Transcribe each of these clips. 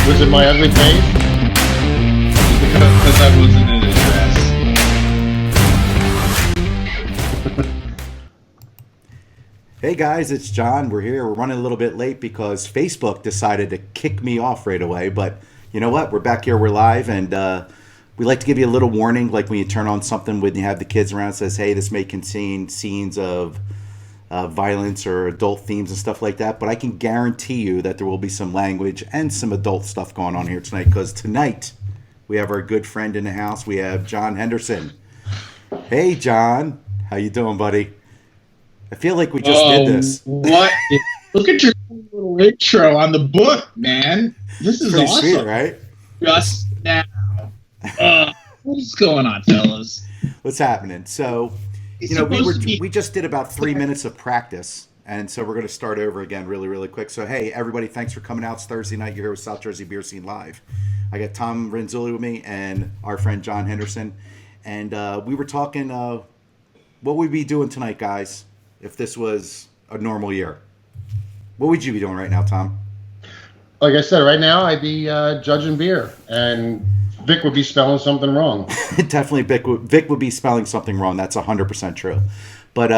Was it my ugly face? Because I wasn't in a dress. Hey guys, it's John. We're here. We're running a little bit late because Facebook decided to kick me off right away. But you know what? We're back here. We're live, and we like to give you a little warning, like when you turn on something when you have the kids around. It says, "Hey, this may contain scenes of violence or adult themes and stuff like that." But I can guarantee you that there will be some language and some adult stuff going on here tonight. Because tonight we have our good friend in the house. We have Jon Henderson. Hey, John. How you doing, buddy? I feel like we just did this. What? Look at your little intro on the book, man. This is pretty awesome. Sweet, right? Just now. What's going on, fellas? What's happening? So, we just did about 3 minutes of practice, and so we're going to start over again really, really quick. So, hey, everybody, thanks for coming out. It's Thursday night. You're here with South Jersey Beer Scene Live. I got Tom Renzulli with me and our friend Jon Henderson, and we were talking what we'd be doing tonight, guys, if this was a normal year. What would you be doing right now, Tom? Like I said, right now I'd be judging beer, and Vic would be spelling something wrong. Definitely, Vic would be spelling something wrong. That's 100% true. But,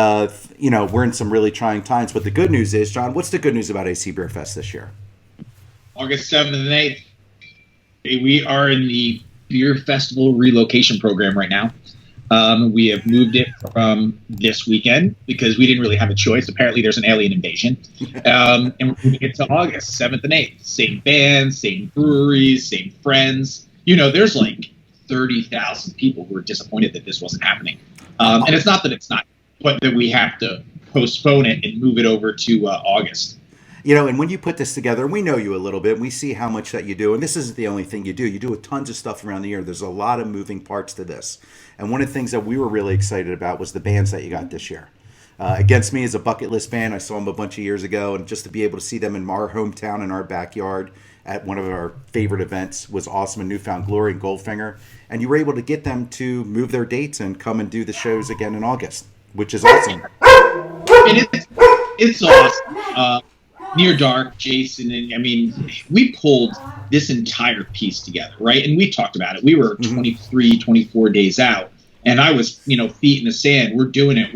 we're in some really trying times. But the good news is, John, what's the good news about AC Beer Fest this year? August 7th and 8th. We are in the Beer Festival relocation program right now. We have moved it from this weekend because we didn't really have a choice. Apparently, there's an alien invasion. And we're moving it to August 7th and 8th. Same bands, same breweries, same friends. There's like 30,000 people who are disappointed that this wasn't happening. And it's not that it's not, but that we have to postpone it and move it over to August. And when you put this together, and we know you a little bit, we see how much that you do, and this isn't the only thing you do. You do tons of stuff around the year. There's a lot of moving parts to this. And one of the things that we were really excited about was the bands that you got this year. Against Me is a bucket list band. I saw them a bunch of years ago, and just to be able to see them in our hometown, in our backyard, at one of our favorite events was awesome, in Newfound Glory and Goldfinger. And you were able to get them to move their dates and come and do the shows again in August, which is awesome. It's awesome. Near Dark, Jason, and we pulled this entire piece together, right? And we talked about it. We were 23, 24 days out, and I was, feet in the sand. We're doing it.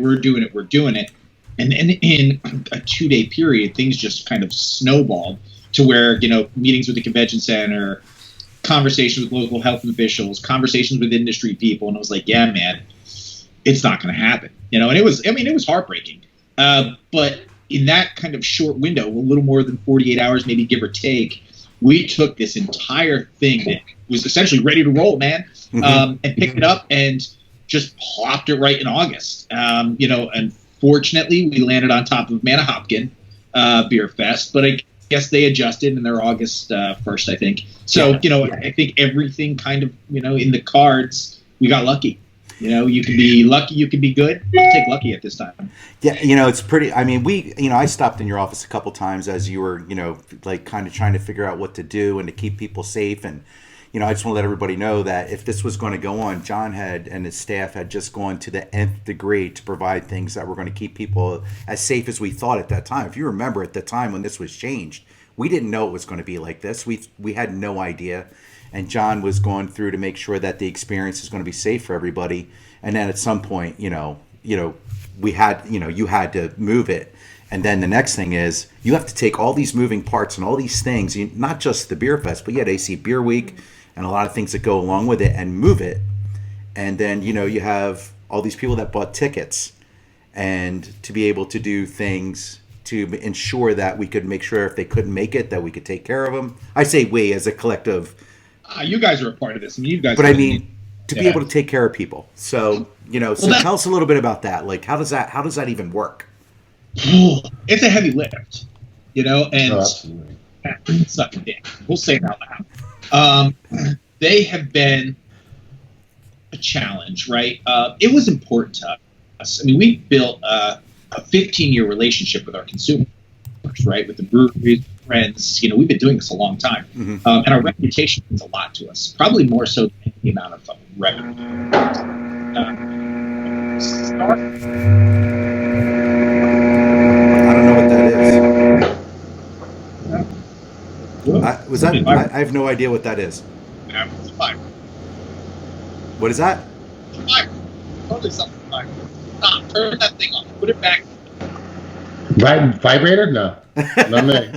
And in a 2-day period, things just kind of snowballed to where, meetings with the convention center, conversations with local health officials, conversations with industry people, and I was like, yeah, man, it's not going to happen, and it was heartbreaking, but in that kind of short window, a little more than 48 hours, maybe give or take, we took this entire thing that was essentially ready to roll, man, and picked it up and just plopped it right in August. Unfortunately, we landed on top of Manahopkin Beer Fest, but I guess they adjusted and they're August 1st, I think. So, I think everything kind of, in the cards, we got lucky. You can be lucky, you can be good. I'll take lucky at this time. Yeah, it's pretty. I stopped in your office a couple times as you were, like kind of trying to figure out what to do and to keep people safe. And, I just want to let everybody know that if this was going to go on, John and his staff had just gone to the nth degree to provide things that were going to keep people as safe as we thought at that time. If you remember at the time when this was changed, we didn't know it was going to be like this. We had no idea. And John was going through to make sure that the experience is going to be safe for everybody. And then at some point, we had, you had to move it. And then the next thing is you have to take all these moving parts and all these things, not just the Beer Fest, but you had AC Beer Week and a lot of things that go along with it, and move it. And then, you have all these people that bought tickets, and to be able to do things to ensure that we could make sure if they couldn't make it, that we could take care of them. I say we as a collective. You guys are a part of this. You guys. But to be able to take care of people. So, tell us a little bit about that. Like, how does that even work? It's a heavy lift, and Absolutely. suck a dick. We'll say it out loud. They have been a challenge, right? It was important to us. We built a 15-year relationship with our consumers, right? With the breweries, friends. We've been doing this a long time. And our reputation means a lot to us, probably more so than the amount of revenue. I don't know what that is. I have no idea what that is. It's a fiber. What is that? Fiber. Totally something fiber. Stop. Turn that thing off. Put it back. Vibrator? No. Not me.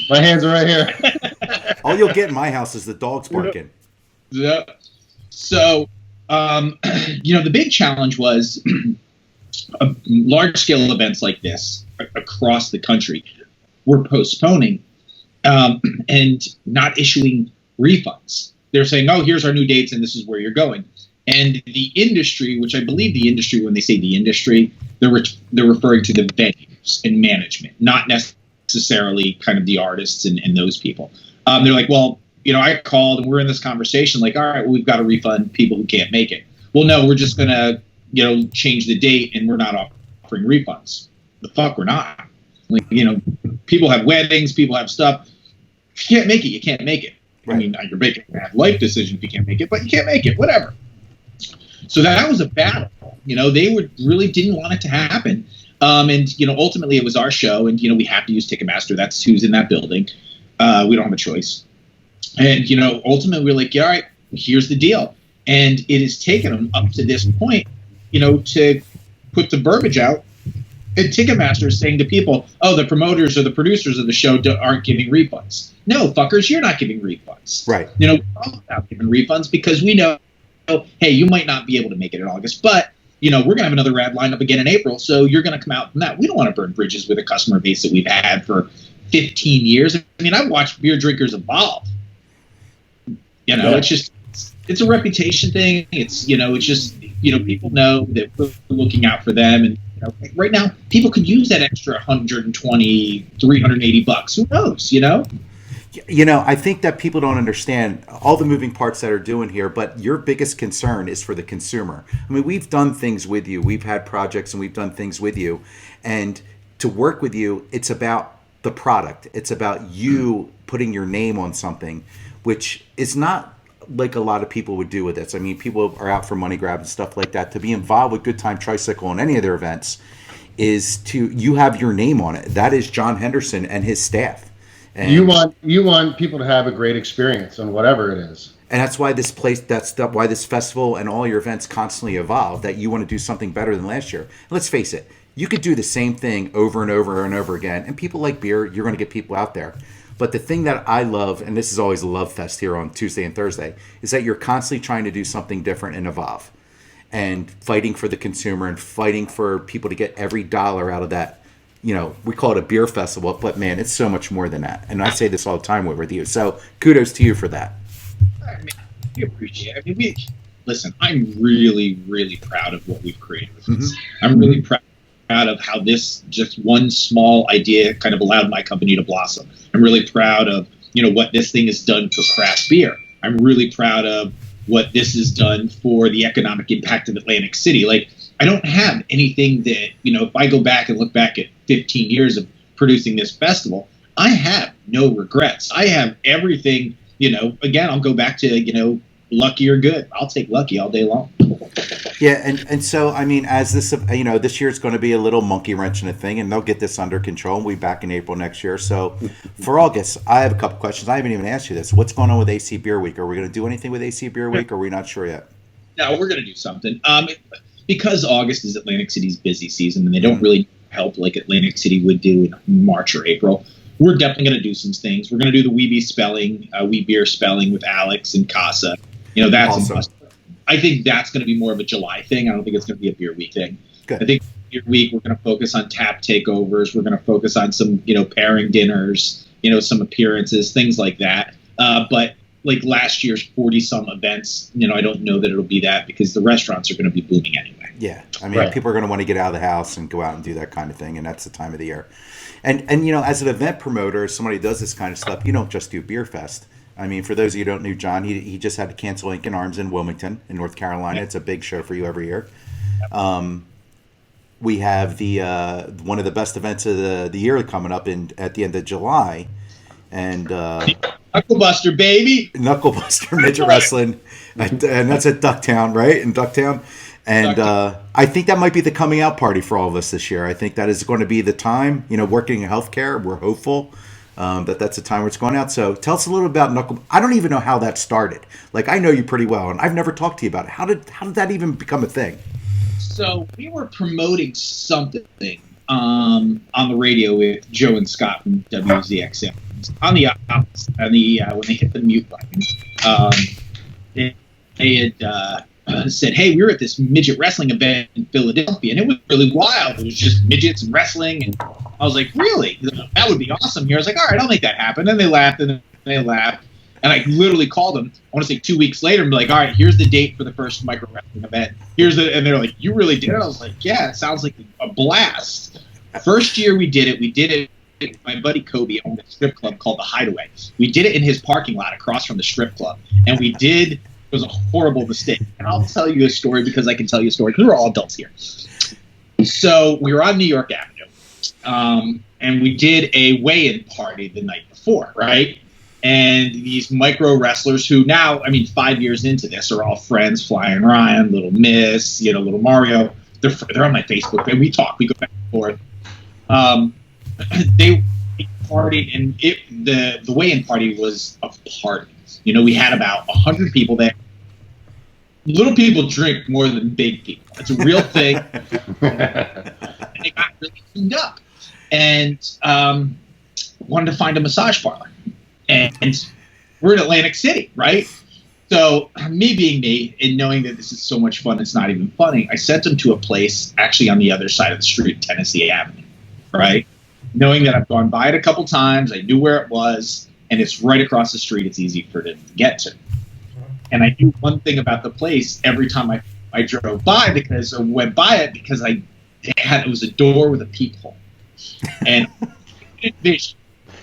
My hands are right here. All you'll get in my house is the dogs barking. Yeah. So, the big challenge was large-scale events like this across the country were postponing and not issuing refunds. They're saying, oh, here's our new dates and this is where you're going. And the industry, which I believe the industry, when they say the industry, they're referring to the venues and management, not necessarily kind of the artists and those people. They're like, well, I called and we're in this conversation like, all right, well, we've got to refund people who can't make it. Well, no, we're just going to, change the date and we're not offering refunds. The fuck we're not. Like, people have weddings, people have stuff. If you can't make it, you can't make it. Right. I mean, you're making a bad life decision if you can't make it, but you can't make it, whatever. So that was a battle. They really didn't want it to happen. And ultimately it was our show and, we have to use Ticketmaster. That's who's in that building. We don't have a choice. And, ultimately we're like, all right, here's the deal. And it has taken them up to this point, to put the verbiage out. And Ticketmaster is saying to people, oh, the promoters or the producers of the show aren't giving refunds. No, fuckers, you're not giving refunds. Right. We're all about giving refunds because we know, hey, you might not be able to make it in August, but, we're going to have another rad lineup again in April, so you're going to come out from that. We don't want to burn bridges with a customer base that we've had for 15 years. I mean, I've watched beer drinkers evolve. It's a reputation thing. It's, it's just, people know that we're looking out for them. And right now, people could use that extra 120, 380 bucks. Who knows, I think that people don't understand all the moving parts that are doing here, but your biggest concern is for the consumer. I mean, we've done things with you. We've had projects and we've done things with you. And to work with you, it's about the product. It's about you putting your name on something, which is not like a lot of people would do with this. I mean, people are out for money grab and stuff like that. To be involved with Good Time Tricycle and any of their events is you have your name on it. That is Jon Henderson and his staff. And you want people to have a great experience on whatever it is. And that's why this place, why this festival and all your events constantly evolve, that you want to do something better than last year. And let's face it, you could do the same thing over and over and over again. And people like beer, you're going to get people out there. But the thing that I love, and this is always a love fest here on Tuesday and Thursday, is that you're constantly trying to do something different and evolve. And fighting for the consumer and fighting for people to get every dollar out of that. We call it a beer festival, but man, it's so much more than that. And I say this all the time with you. So kudos to you for that. I mean, we appreciate it. I mean, listen, I'm really, really proud of what we've created with this. Mm-hmm. I'm really proud of how this just one small idea kind of allowed my company to blossom. I'm really proud of, what this thing has done for craft beer. I'm really proud of what this has done for the economic impact of Atlantic City. Like, I don't have anything that, if I go back and look back at 15 years of producing this festival, I have no regrets. I have everything, again, I'll go back to, lucky or good. I'll take lucky all day long. Yeah, and so, I mean, as this, this year's going to be a little monkey wrench in a thing, and they'll get this under control. We'll be back in April next year. So for August, I have a couple questions. I haven't even asked you this. What's going on with AC Beer Week? Are we going to do anything with AC Beer Week, or are we not sure yet? No, we're going to do something. Because August is Atlantic City's busy season, and they don't really help like Atlantic City would do in March or April, we're definitely going to do some things. We're going to do the We Beer spelling with Alex and Casa. That's awesome. I think that's going to be more of a July thing. I don't think it's going to be a beer week thing. Good. I think beer week, we're going to focus on tap takeovers. We're going to focus on some, pairing dinners, some appearances, things like that. But like last year's 40-some events, I don't know that it'll be that because the restaurants are going to be booming anyway. Yeah. I mean, people are going to want to get out of the house and go out and do that kind of thing, and that's the time of the year. And as an event promoter, somebody who does this kind of stuff, you don't just do Beer Fest. I mean, for those of you who don't know John, he just had to cancel Ink and Arms in Wilmington in North Carolina. It's a big show for you every year. We have the one of the best events of the year coming up at the end of July. And Knucklebuster, baby. Knucklebuster Midget Wrestling. And that's at Ducktown, right? In Ducktown. And I think that might be the coming out party for all of us this year. I think that is going to be the time. Working in healthcare, we're hopeful. That's a time where it's going out. So tell us a little about Knuckle. I don't even know how that started. Like, I know you pretty well, and I've never talked to you about it. How did that even become a thing? So we were promoting something on the radio with Joe and Scott from WZXM. On the when they hit the mute button, they had said, "Hey, we were at this midget wrestling event in Philadelphia, and it was really wild. It was just midgets and wrestling." And I was like, "Really? That would be awesome here." I was like, "All right, I'll make that happen." And they laughed, and they laughed. And I literally called them, I want to say 2 weeks later, and be like, "All right, here's the date for the first micro wrestling event. And they're like, "You really did it?" I was like, "Yeah, it sounds like a blast." First year we did it. My buddy Kobe owned a strip club called The Hideaway. We did it in his parking lot across from the strip club. And it was a horrible mistake. And I'll tell you a story because I can tell you a story because we're all adults here. So we were on New York Avenue. And we did a weigh-in party the night before, right? And these micro wrestlers who now, 5 years into this, are all friends. Flying Ryan, Little Miss, Little Mario. They're on my Facebook. And we talk. We go back and forth. They partied, and the weigh-in party was a party. We had about 100 people there. Little people drink more than big people. It's a real thing. And they got really cleaned up. And wanted to find a massage parlor. And we're in Atlantic City, right? So me being me and knowing that this is so much fun, it's not even funny, I sent them to a place actually on the other side of the street, Tennessee Avenue, right? Knowing that I've gone by it a couple times, I knew where it was, and it's right across the street. It's easy for them to get to. And I knew one thing about the place every time I drove by went by it because it was a door with a peephole. And Vision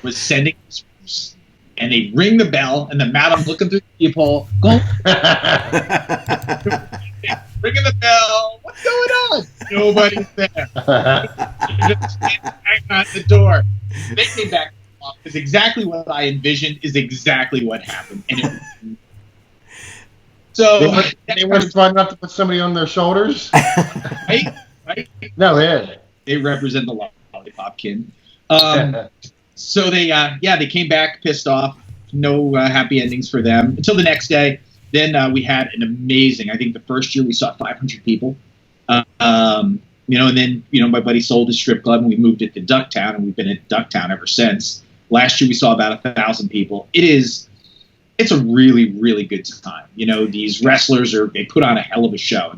was sending us, and they ring the bell, and the madam looking through the peephole, go. Ringing the bell. What's going on? Nobody's there. Just hanging on the door. They came back. It's exactly what I envisioned. Is exactly what happened. And so they weren't smart enough to put somebody on their shoulders. Right? No, they. They represent the lollipop kin. So they came back pissed off. No happy endings for them until the next day. Then we had an amazing, I think the first year we saw 500 people. And then, my buddy sold his strip club and we moved it to Ducktown, and we've been at Ducktown ever since. Last year we saw about 1,000 people. It's a really, really good time. These wrestlers they put on a hell of a show.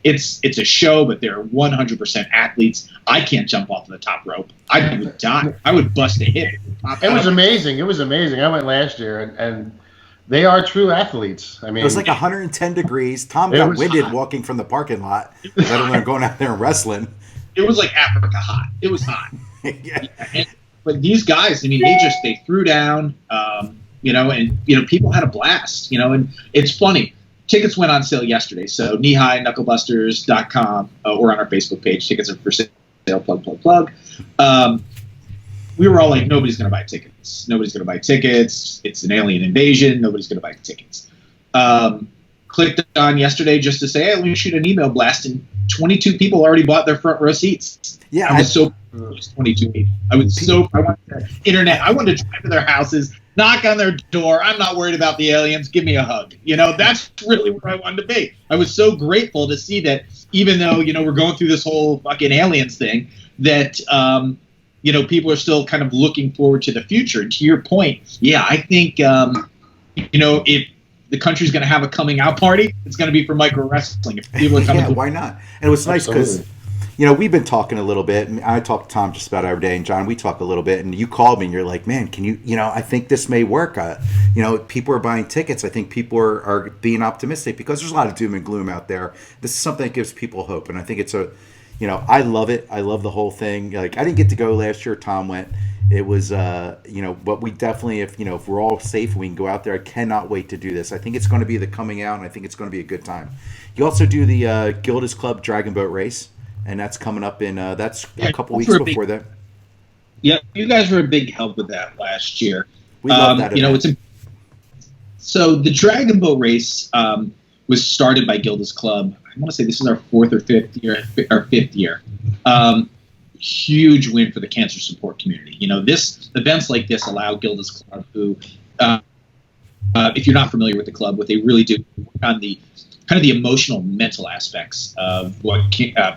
It's a show, but they're 100% athletes. I can't jump off the top rope. I would die. I would bust a hip. It was amazing. I went last year, and they are true athletes. It was like 110 degrees. Tom got winded walking from the parking lot, let alone going out there and wrestling. It was like Africa hot. It was hot. Yeah. But these guys, they threw down, and people had a blast, and it's funny. Tickets went on sale yesterday. So kneehigh.knucklebusters.com or on our Facebook page. Tickets are for sale. Plug. We were all like, nobody's going to buy tickets. It's an alien invasion. Nobody's going to buy tickets. Clicked on yesterday just to say, hey, let me shoot an email blast, and 22 people already bought their front row seats. Yeah, I was so 22 people. I wanted the internet. I wanted to drive to their houses, knock on their door. I'm not worried about the aliens. Give me a hug. That's really where I wanted to be. I was so grateful to see that, even though, we're going through this whole fucking aliens thing, that, people are still kind of looking forward to the future. And to your point, yeah, I think, if the country's going to have a coming out party, it's going to be for micro wrestling. If people are coming, why not? And it was nice because, we've been talking a little bit, and I talk to Tom just about every day, and John, we talk a little bit, and you called me, and you're like, man, can you, I think this may work. People are buying tickets. I think people are being optimistic because there's a lot of doom and gloom out there. This is something that gives people hope, and I think it's I love it. I love the whole thing. Like, I didn't get to go last year. Tom went. It was, but we definitely, if we're all safe and we can go out there, I cannot wait to do this. I think it's going to be the coming out, and I think it's going to be a good time. You also do the Gildas Club Dragon Boat Race, and that's coming up in, that's a couple weeks before that. Yeah, you guys were a big help with that last year. We love that event. So the Dragon Boat Race was started by Gildas Club. I want to say this is our fifth year. huge win for the cancer support community. This events like this allow Gilda's Club, who, if you're not familiar with the club, what they really do work on the kind of the emotional, mental aspects of what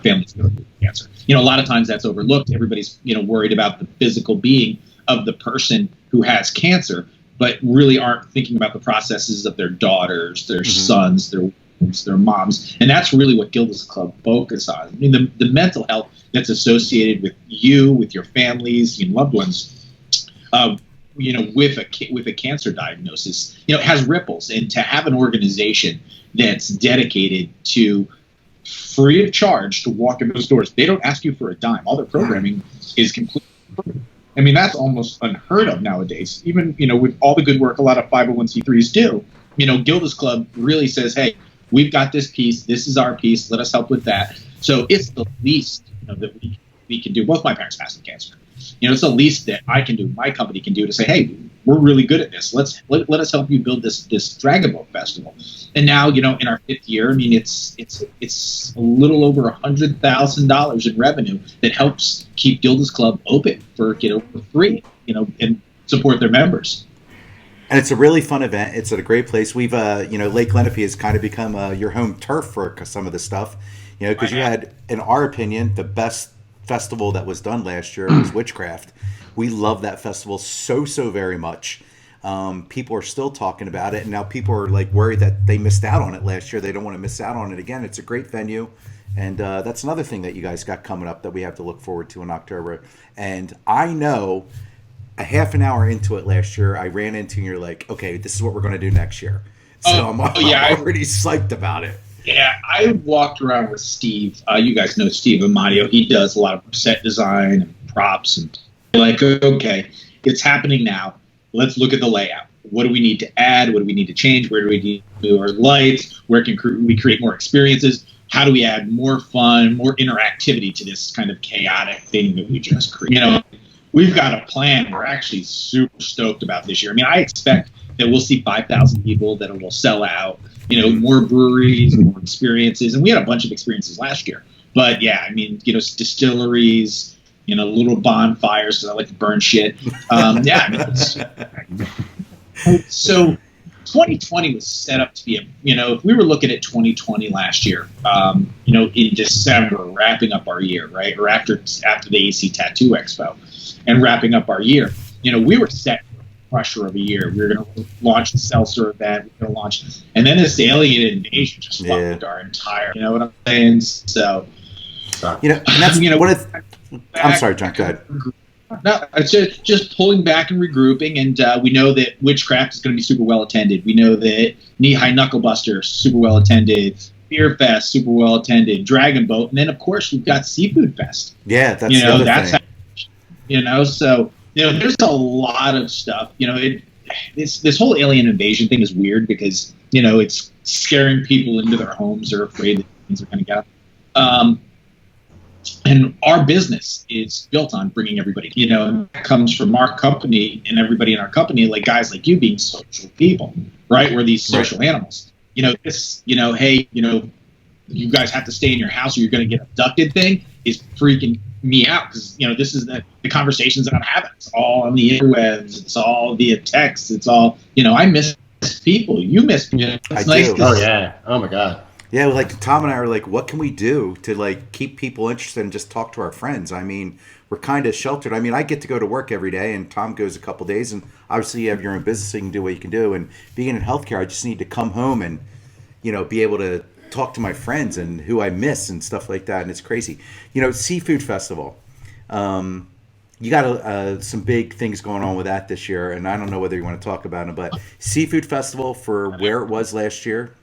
families go through with cancer. A lot of times that's overlooked. Everybody's, worried about the physical being of the person who has cancer, but really aren't thinking about the processes of their daughters, their sons, their wives, their moms. And that's really what Gilda's Club focuses on. I mean, the mental health that's associated with you, with your families, and loved ones, with a cancer diagnosis, has ripples. And to have an organization that's dedicated to, free of charge, to walk in those doors, they don't ask you for a dime. All their programming is completely free. I mean, that's almost unheard of nowadays. Even, with all the good work a lot of 501c3s do, Gilda's Club really says, hey, we've got this piece. This is our piece. Let us help with that. So it's the least, that we can do. Both my parents passed from cancer. It's the least that I can do, my company can do, to say, hey, we're really good at this. Let us help you build this Dragon Boat Festival. And now, in our 5th year, I mean, it's a little over $100,000 in revenue that helps keep Gilda's Club open for free, and support their members. And it's a really fun event. It's at a great place. We've, Lake Lenape has kind of become your home turf for some of the stuff, because you had, in our opinion, the best festival that was done last year was Witchcraft. We love that festival so very much. People are still talking about it, and now people are like worried that they missed out on it last year. They don't want to miss out on it again. It's a great venue, and that's another thing that you guys got coming up that we have to look forward to in October. And I know a half an hour into it last year, I ran into, and you're like, okay, this is what we're going to do next year. So I'm already psyched about it. Yeah, I walked around with Steve. You guys know Steve Amadio. He does a lot of set design and props, and like, okay, it's happening now. Let's look at the layout. What do we need to add? What do we need to change? Where do we need to do our lights? Where can we create more experiences? How do we add more fun, more interactivity to this kind of chaotic thing that we just created? We've got a plan. We're actually super stoked about this year. I mean, I expect that we'll see 5,000 people, that it will sell out, more breweries, more experiences. And we had a bunch of experiences last year. But yeah, I mean, distilleries, little bonfires, because I like to burn shit. So 2020 was set up to be if we were looking at 2020 last year, in December, wrapping up our year, right? Or after the AC Tattoo Expo and wrapping up our year, we were set for a crusher of a year. We were going to launch the Seltzer event. We were going to launch, and then this alien invasion just fucked our entire, what I'm saying? So, and that's, one of I'm sorry, John, go ahead. No, it's just pulling back and regrouping, and we know that Witchcraft is going to be super well attended. We know that Knee High Knuckle Buster super well attended, Beer Fest super well attended, Dragon Boat, and then of course we've got Seafood Fest. Yeah, that's the other thing. So there's a lot of stuff. This whole alien invasion thing is weird because it's scaring people into their homes. They're afraid that things are going to get out. And our business is built on bringing everybody, and that comes from our company and everybody in our company, like guys like you being social people, right? We're these social animals. Hey, you guys have to stay in your house or you're going to get abducted thing is freaking me out because, this is the conversations that I'm having. It's all on the interwebs. It's all via text. It's all, I miss people. You miss people. I do. Oh, yeah. Oh, my God. Yeah, like Tom and I are like, what can we do to like keep people interested and just talk to our friends? I mean, we're kind of sheltered. I mean, I get to go to work every day, and Tom goes a couple days, and obviously you have your own business, so you can do what you can do. And being in healthcare, I just need to come home and, be able to talk to my friends and who I miss and stuff like that. And it's crazy. Seafood Festival. You got some big things going on with that this year, and I don't know whether you want to talk about it, but Seafood Festival for where it was last year.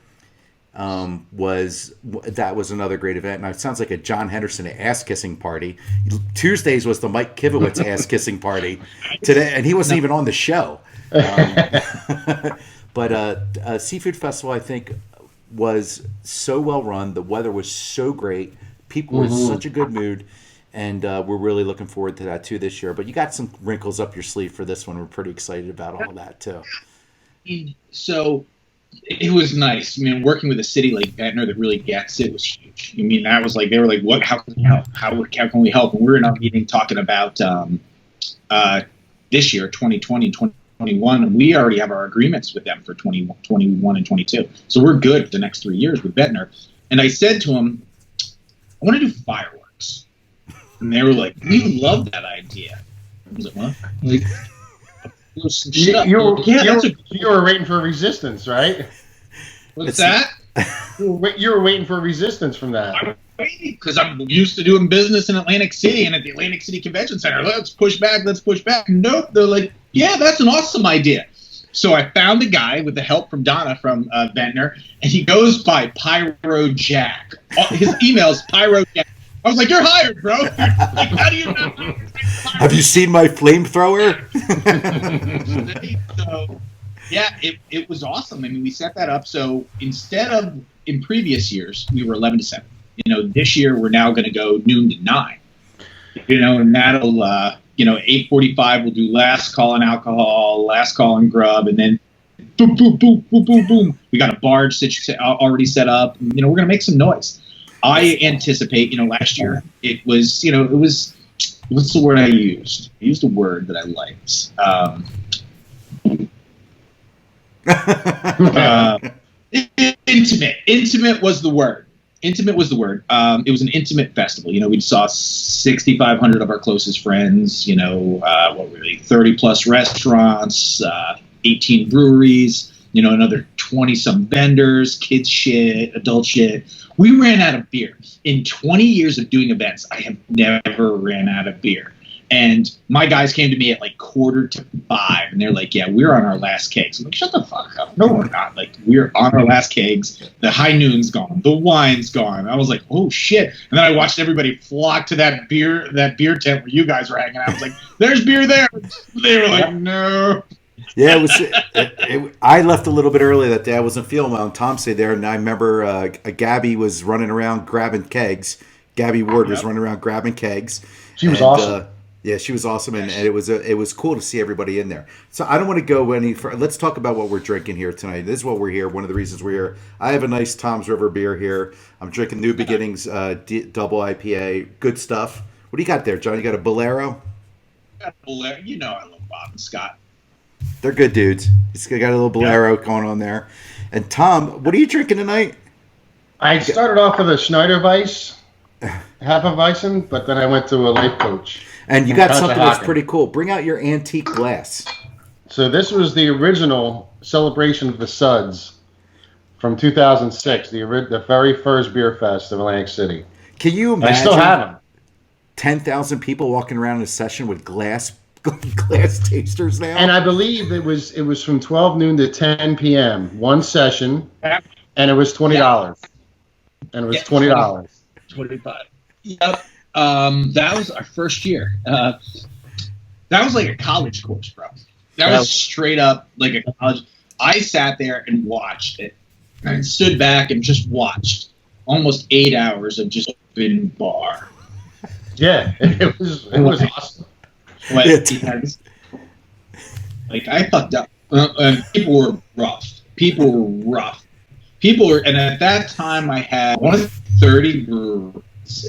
Was another great event, and it sounds like a Jon Henderson ass kissing party. Tuesdays was the Mike Kivowitz ass kissing party today, and he wasn't even on the show. But Seafood Festival, I think, was so well run. The weather was so great. People were in such a good mood, and we're really looking forward to that too this year. But you got some wrinkles up your sleeve for this one. We're pretty excited about all of that too. So It was nice. I mean, working with a city like Ventnor that really gets it was huge. I mean, that was like, they were like, what, how can we help? How can we help? And we were in our meeting talking about this year, 2020 and 2021, and we already have our agreements with them for 2021 and 22. So we're good for the next 3 years with Ventnor. And I said to them, I want to do fireworks. And they were like, we love that idea. I was like, what? Like, you were waiting for resistance, right? What's that? You were waiting for resistance from that. Because I'm used to doing business in Atlantic City and at the Atlantic City Convention Center. Let's push back. Nope. They're like, yeah, that's an awesome idea. So I found a guy with the help from Donna from Ventnor, and he goes by Pyro Jack. His email's Pyro Jack. I was like, you're hired, bro. Like, how do you know? Have you seen my flamethrower? So, yeah, it was awesome. I mean, we set that up. So instead of in previous years, we were 11 to 7. This year we're now going to go noon to 9. And that'll, 8:45 we'll do last call on alcohol, last call on grub, and then boom, boom, boom, boom, boom, boom. We got a barge already set up. We're going to make some noise. I anticipate, last year it was, what's the word I used? I used a word that I liked. Intimate. Intimate was the word. It was an intimate festival. We saw 6,500 of our closest friends, 30 plus restaurants, 18 breweries, another 20 some vendors, kids shit, adult shit. We ran out of beer. In 20 years of doing events, I have never ran out of beer. And my guys came to me at like 4:45, and they're like, yeah, we're on our last kegs. I'm like, shut the fuck up. No, we're not. Like, we're on our last kegs. The high noon's gone. The wine's gone. I was like, oh, shit. And then I watched everybody flock to that beer tent where you guys were hanging out. I was like, there's beer there. They were like, no. Yeah, I left a little bit early that day. I wasn't feeling well, and Tom stayed there. And I remember Gabby was running around grabbing kegs. Gabby Ward was running around grabbing kegs. She was awesome. Yeah, she was awesome, and it was cool to see everybody in there. So I don't want to go any further. Let's talk about what we're drinking here tonight. This is what we're here. One of the reasons we're here. I have a nice Tom's River beer here. I'm drinking New Beginnings double IPA. Good stuff. What do you got there, John? You got a Bolero? I love Bob and Scott. They're good dudes. He's got a little Bolero going on there. And Tom, what are you drinking tonight? I started off with a Schneider Weiss, half a Weissen, but then I went to a Life Coach. And you got something that's pretty cool. Bring out your antique glass. So this was the original Celebration of the Suds from 2006, the very first beer fest of Atlantic City. Can you imagine? I still have them. 10,000 people walking around in a session with glass tasters now. And I believe it was from 12 noon to 10 p.m. one session, and it was $20. And it was $20. 25. Yep. That was our first year. That was like a college course, bro. That was straight up like a college. I sat there and watched it. I stood back and just watched almost 8 hours of just open bar. Yeah, it was awesome. Like I fucked up. People were rough. And at that time I had 30 breweries.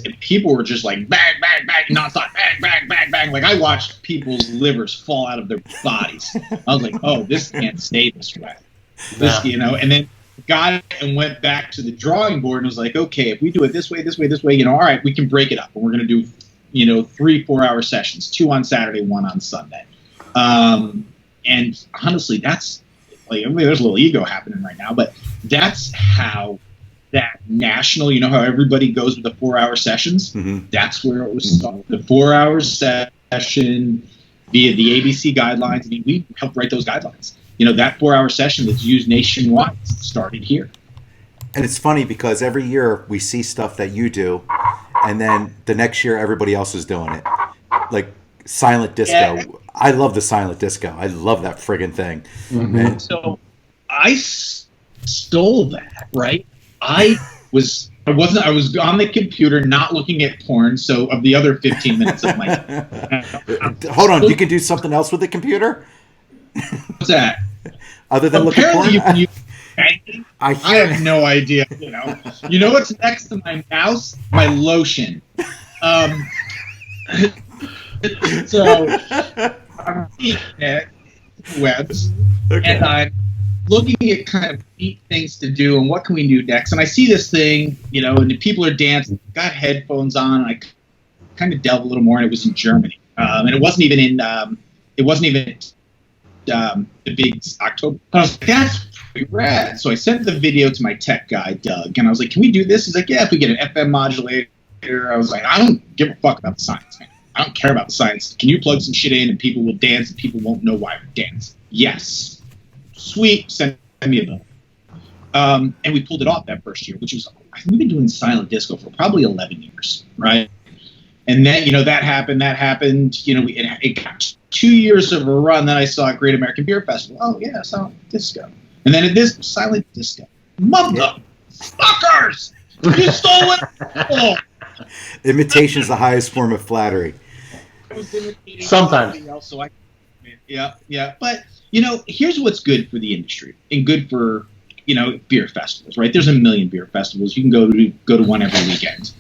And people were just like bang, bang, bang, nonstop, bang, bang, bang, bang. Like I watched people's livers fall out of their bodies. I was like, oh, this can't stay this way. And then got it and went back to the drawing board and was like, okay, if we do it this way, all right, we can break it up. And we're going to do, 3-4 hour sessions, 2 on Saturday, 1 on Sunday. And honestly, that's like, there's a little ego happening right now, but that's how that national, how everybody goes with the 4-hour sessions. Mm-hmm. That's where it was started. The 4-hour session via the ABC guidelines. I mean, we helped write those guidelines. That 4-hour session that's used nationwide started here. And it's funny because every year we see stuff that you do, and then the next year everybody else is doing it. Like silent disco. Yeah. I love the silent disco. I love that friggin' thing. Mm-hmm. So I stole that, right? I was on the computer not looking at porn, so of the other 15 minutes of my time. Hold on, you can do something else with the computer? What's that? Other than look at porn? Apparently you can use bank I have no idea. You know what's next to my mouse? My lotion. So I'm looking at webs, and I'm looking at kind of neat things to do and what can we do next. And I see this thing, and the people are dancing, got headphones on, and I kind of delve a little more, and it was in Germany, and it wasn't even the big October. I was like, that's pretty rad. So I sent the video to my tech guy, Doug, and I was like, can we do this? He's like, yeah, if we get an FM modulator. I was like, I don't give a fuck about the science, man. I don't care about the science. Can you plug some shit in and people will dance and people won't know why we're dancing? Yes. Sweet. Send me a bill. And we pulled it off that first year, which was, I think we've been doing silent disco for probably 11 years, right? And then, that happened. It got 2 years of a run. Then I saw Great American Beer Festival. Oh, yeah, silent disco. And then this silent disco. Motherfuckers! You stole it! Oh. Imitation is the highest form of flattery. I was imitating sometimes. Else, so yeah. But, here's what's good for the industry and good for, beer festivals, right? There's a million beer festivals. You can go to one every weekend.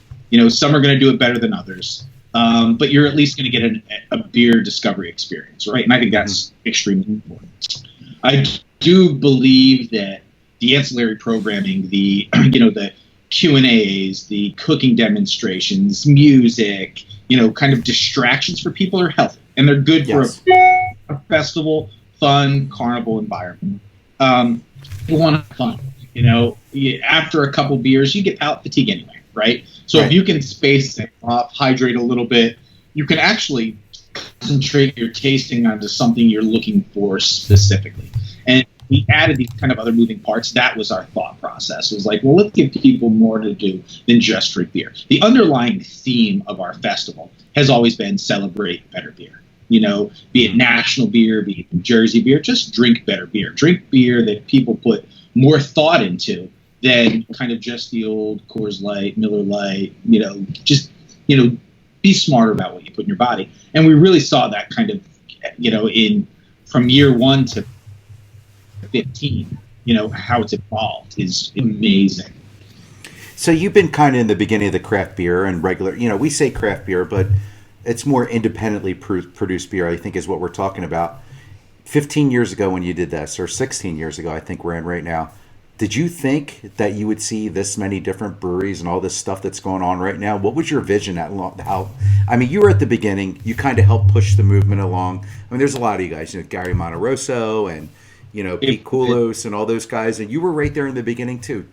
Some are going to do it better than others, but you're at least going to get a beer discovery experience, right? And I think that's extremely important. I do believe that the ancillary programming, the Q&As, the cooking demonstrations, music, kind of distractions for people are healthy, and they're good for a festival, fun, carnival environment. You want to have fun. After a couple beers, you get palate fatigue anyway, right? So if you can space it off, hydrate a little bit, you can actually concentrate your tasting onto something you're looking for specifically. And we added these kind of other moving parts. That was our thought process. It was like, well, let's give people more to do than just drink beer. The underlying theme of our festival has always been celebrate better beer. Be it national beer, be it New Jersey beer, just drink better beer. Drink beer that people put more thought into than kind of just the old Coors Light, Miller Lite, be smarter about what you put in your body. And we really saw that kind of, from year 1 to 15, how it's evolved is amazing. So you've been kind of in the beginning of the craft beer and regular, we say craft beer, but it's more independently produced beer, I think, is what we're talking about. 15 years ago when you did this, or 16 years ago, I think we're in right now, did you think that you would see this many different breweries and all this stuff that's going on right now? What was your vision you were at the beginning, you kind of helped push the movement along. There's a lot of you guys, Gary Monterosso and, Pete Koulos and all those guys, and you were right there in the beginning too.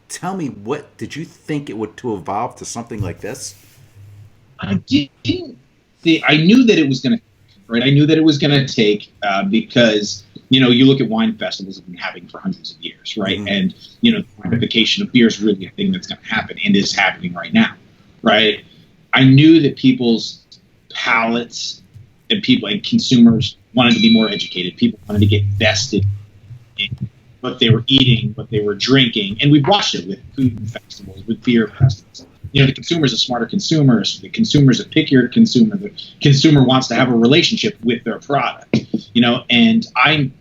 Tell me, what did you think it would to evolve to something like this? I didn't. I knew that it was going to, right? I knew that it was going to take because, you look at wine festivals have been happening for hundreds of years, right? Mm-hmm. And, the quantification of beer is really a thing that's going to happen and is happening right now, right? I knew that people's palates and consumers wanted to be more educated. People wanted to get vested in what they were eating, what they were drinking. And we've watched it with food festivals, with beer festivals. The consumer is a smarter consumer. The consumer is a pickier consumer. The consumer wants to have a relationship with their product, and I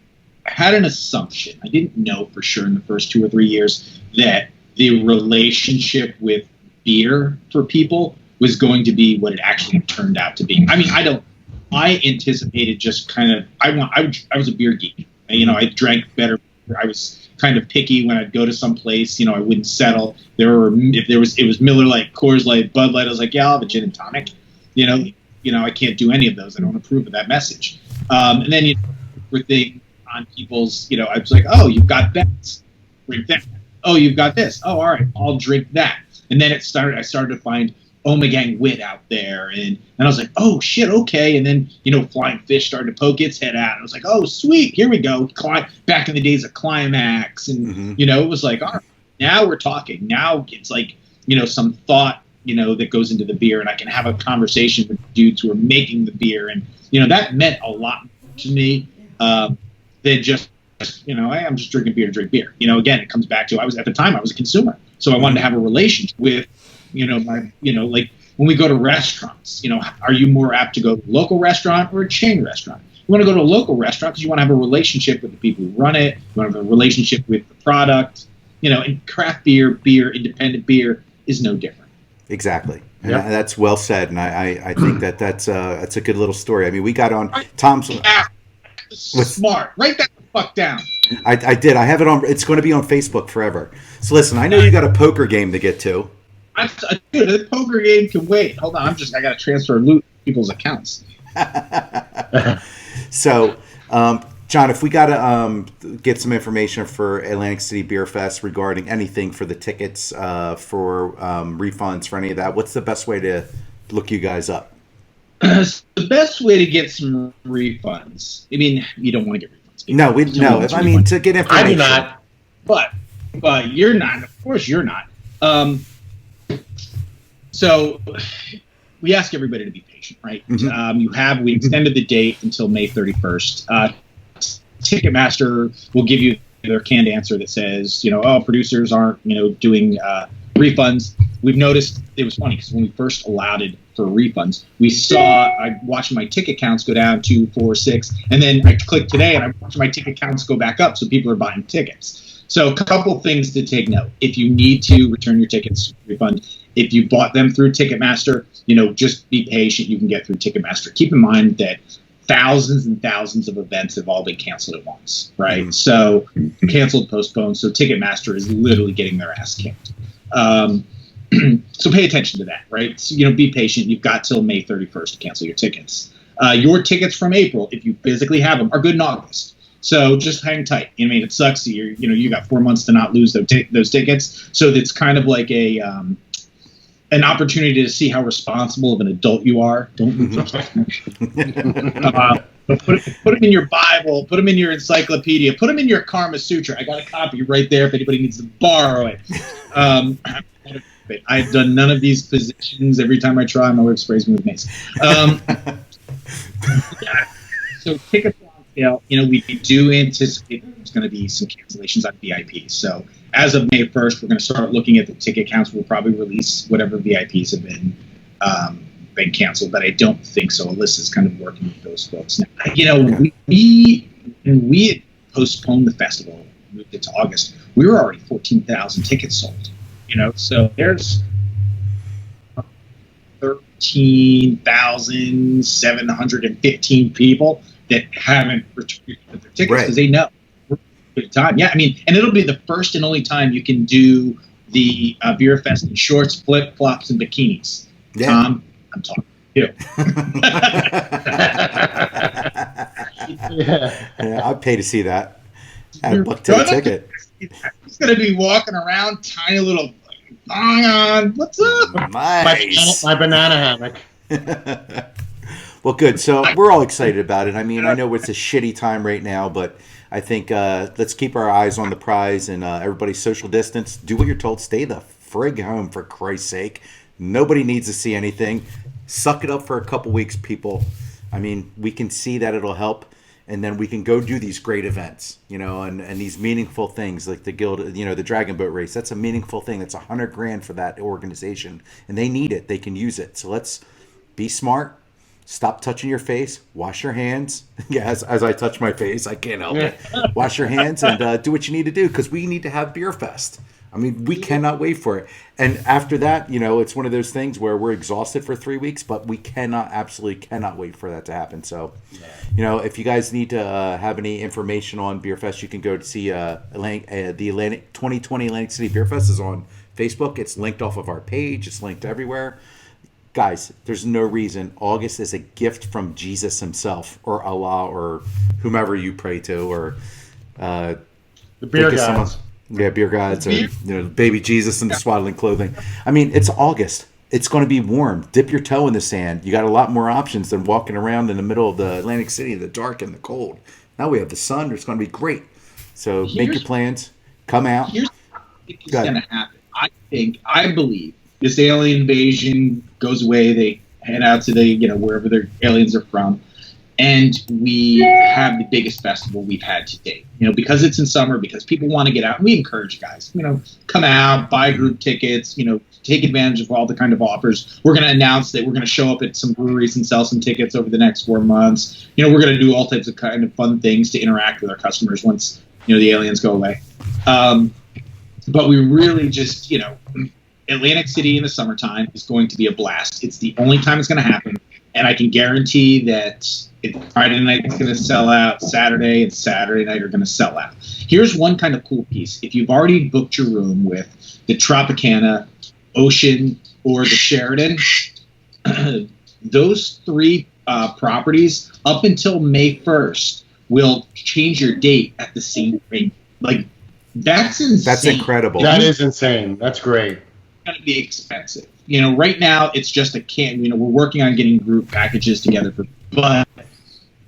had an assumption. I didn't know for sure in the first 2 or 3 years that the relationship with beer for people was going to be what it actually turned out to be. I anticipated just kind of, I was a beer geek. I drank better. I was kind of picky when I'd go to some place. I wouldn't settle. It was Miller Lite, Coors Light, Bud Light. I was like, yeah, I'll have a gin and tonic. I can't do any of those. I don't approve of that message. And then everything on people's, I was like, oh, you've got that. Drink that. Oh, you've got this. Oh, all right, I'll drink that. And then I started to find Omegang Wit out there, and I was like, oh shit, okay. And then Flying Fish started to poke its head out, and I was like, oh sweet, here we go. Back in the days of Climax, and it was like, all right, now we're talking. Now it's like some thought that goes into the beer, and I can have a conversation with dudes who are making the beer, and that meant a lot to me. Than just hey, I'm just drinking beer to drink beer. Again, it comes back to at the time I was a consumer, so I wanted to have a relationship with like when we go to restaurants, are you more apt to go to a local restaurant or a chain restaurant? want to go to a local restaurant because you want to have a relationship with the people who run it. You want to have a relationship with the product. And craft beer, independent beer is no different. Exactly. And that's well said. And I think that's a good little story. I mean, we got on Tom's. Smart. Write that the fuck down. I did. I have it on. It's going to be on Facebook forever. So listen, I know you got a poker game to get to. Dude, the poker game can wait. Hold on. I got to transfer loot to people's accounts. So, John, if we got to get some information for Atlantic City Beer Fest regarding anything for the tickets, for refunds, for any of that, what's the best way to look you guys up? The best way to get some refunds. I mean, you don't want to get refunds. No, to get information. I do not. But you're not. Of course, you're not. So we ask everybody to be patient, right? Mm-hmm. We extended the date until May 31st. Ticketmaster will give you their canned answer that says, producers aren't, doing refunds. We've noticed it was funny because when we first allowed it for refunds, I watched my ticket counts go down 2, 4, 6, and then I clicked today and I watched my ticket counts go back up. So people are buying tickets. So a couple things to take note. If you need to return your tickets, refund. If you bought them through Ticketmaster, just be patient. You can get through Ticketmaster. Keep in mind that thousands and thousands of events have all been canceled at once, right? Mm-hmm. So canceled, postponed. So Ticketmaster is literally getting their ass kicked. So pay attention to that, right? So, be patient. You've got till May 31st to cancel your tickets. Your tickets from April, if you physically have them, are good in August. So just hang tight. It sucks. You got 4 months to not lose those tickets. So it's kind of like an opportunity to see how responsible of an adult you are. Don't lose those tickets. Put them in your Bible. Put them in your encyclopedia. Put them in your Karma Sutra. I got a copy right there if anybody needs to borrow it. I've done none of these positions. Every time I try, my work sprays me with mace. So tickets on sale. We do anticipate there's going to be some cancellations on VIP. So as of May 1st, we're going to start looking at the ticket counts. We'll probably release whatever VIPs have been canceled, but I don't think so. Alyssa's kind of working with those folks now. When we had postponed the festival, moved it to August, we were already 14,000 tickets sold. So there's 13,715 people that haven't returned their tickets because they know we're at a time. Yeah, and it'll be the first and only time you can do the beer fest in shorts, flip flops, and bikinis. Yeah. Tom, I'm talking to you. Yeah, I'd pay to see that. At a $1 ticket. He's going to be walking around, tiny little on. What's up? Nice. My banana hammock. Well, good. So we're all excited about it. I know it's a shitty time right now, but I think let's keep our eyes on the prize and everybody social distance. Do what you're told. Stay the frig home, for Christ's sake. Nobody needs to see anything. Suck it up for a couple weeks, people. We can see that it'll help. And then we can go do these great events, and these meaningful things like the Guild, the Dragon Boat Race. That's a meaningful thing. That's $100,000 for that organization, and they need it. They can use it. So let's be smart. Stop touching your face. Wash your hands. Yeah, as I touch my face, I can't help it. Wash your hands and do what you need to do because we need to have Beer Fest. We cannot wait for it. And after that, it's one of those things where we're exhausted for 3 weeks, but we absolutely cannot wait for that to happen. So, if you guys need to have any information on Beer Fest, you can go to see the Atlantic 2020 Atlantic City Beer Fest is on Facebook. It's linked off of our page. It's linked everywhere. Guys, there's no reason. August is a gift from Jesus himself or Allah or whomever you pray to or the beer gods. Yeah, beer gods or baby Jesus in the swaddling clothing. It's August. It's going to be warm. Dip your toe in the sand. You got a lot more options than walking around in the middle of the Atlantic City in the dark and the cold. Now we have the sun. It's going to be great. So make your plans. Come out. Here's what's going to happen. I believe this alien invasion goes away. They head out to the wherever their aliens are from. and we have the biggest festival we've had to date. Because it's in summer, because people want to get out, and we encourage guys, come out, buy group tickets, take advantage of all the kind of offers. We're going to announce that we're going to show up at some breweries and sell some tickets over the next 4 months. We're going to do all types of kind of fun things to interact with our customers once, the aliens go away. But we really just, Atlantic City in the summertime is going to be a blast. It's the only time it's going to happen. And I can guarantee that Friday night is going to sell out, Saturday and Saturday night are going to sell out. Here's one kind of cool piece. If you've already booked your room with the Tropicana, Ocean, or the Sheridan, those 3 properties up until May 1st will change your date at the same rate. Like, that's insane. That's incredible. That is insane. That's great. It's going to be expensive. Right now it's just a can. We're working on getting group packages together, but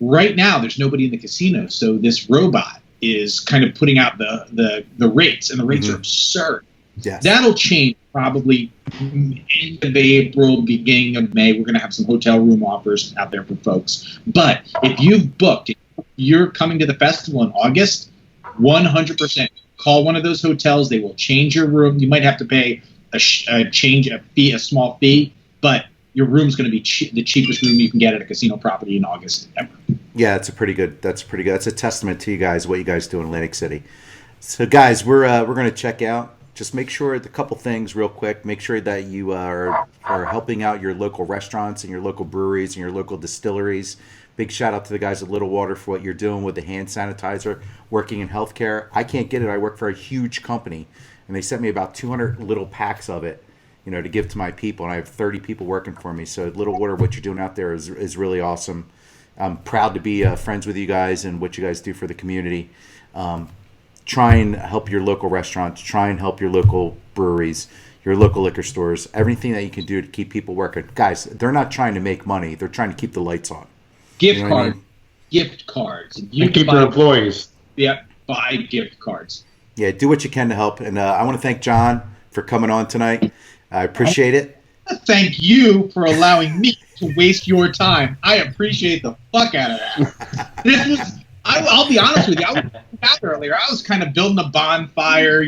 right now there's nobody in the casino. So this robot is kind of putting out the rates, and the rates are absurd. Yes. That'll change probably end of April, beginning of May. We're going to have some hotel room offers out there for folks. But if you've booked, you're coming to the festival in August, 100%. Call one of those hotels. They will change your room. You might have to pay a small fee, but your room's going to be the cheapest room you can get at a casino property in August ever. Yeah, that's pretty good. That's a testament to you guys, what you guys do in Atlantic City. So, guys, we're going to check out. Just make sure a couple things real quick. Make sure that you are helping out your local restaurants and your local breweries and your local distilleries. Big shout out to the guys at Little Water for what you're doing with the hand sanitizer, working in healthcare. I can't get it. I work for a huge company, and they sent me about 200 little packs of it, to give to my people, and I have 30 people working for me. So Little Water, what you're doing out there is really awesome. I'm proud to be friends with you guys and what you guys do for the community. Try and help your local restaurants. Try and help your local breweries, your local liquor stores, everything that you can do to keep people working. Guys, they're not trying to make money. They're trying to keep the lights on. Gift cards. And keep your employees. Yeah, buy gift cards. Yeah, do what you can to help. And I want to thank John for coming on tonight. I appreciate it. Thank you for allowing me to waste your time. I appreciate the fuck out of that. I'll be honest with you. I was out earlier. I was kind of building a bonfire,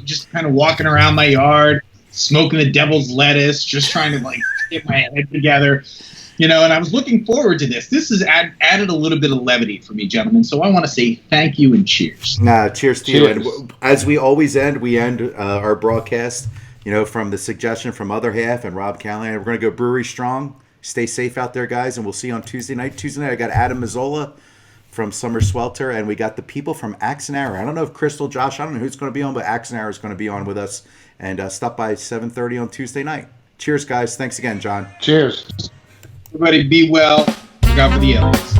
just kind of walking around my yard, smoking the devil's lettuce, just trying to get my head together. And I was looking forward to this. This has added a little bit of levity for me, gentlemen. So I want to say thank you and cheers. Cheers to you. And as we always end, our broadcast, from the suggestion from Other Half and Rob Callahan. We're going to go brewery strong. Stay safe out there, guys, and we'll see you on Tuesday night. Tuesday night, I got Adam Mazzola from Summer Swelter, and we got the people from Axe and Arrow. I don't know if Crystal, Josh, I don't know who's going to be on, but Axe and Arrow is going to be on with us. And stop by 7:30 on Tuesday night. Cheers, guys. Thanks again, John. Cheers. Everybody be well. Look out for the aliens.